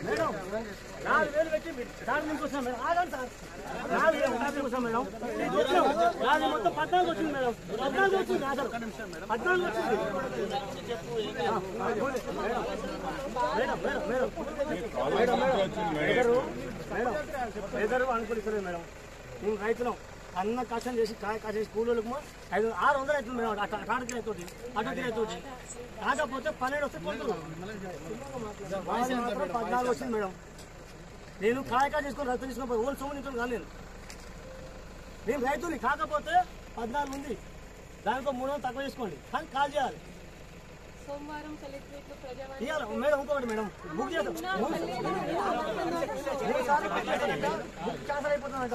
Madam 4000 పెట్టి sir నుంచి వస్తాం మేడం. ఆగండి సార్, 4000 వస్తాం మేడం. నాది మొత్తం 14 వచ్చింది మేడం. 14 వచ్చింది ఆధార్ 14 వచ్చింది మేడం అనుకూలిస్తలేదు మేడం. మేము రైతులం అన్న కష్టం చేసి కాసేసి కూలీలకు 600 అవుతుంది మేడం. అటాడికి అవుతుంది కాకపోతే 12 వస్తే కొంటున్నాం. 14 వచ్చింది మేడం. నేను కాయకా చేసుకొని రైతు తీసుకుని ఓన్ సొమ్ము నించుని కాదు నేను రైతుని. కాకపోతే 14 ఉంది, దానికో 300 తక్కువ చేసుకోండి కానీ కాల్ చేయాలి. సోమవారం కలెక్టరేట్ లో మేడం ఇంకొకటి మేడం బుక్ చేస్తాం అయిపోతుందట.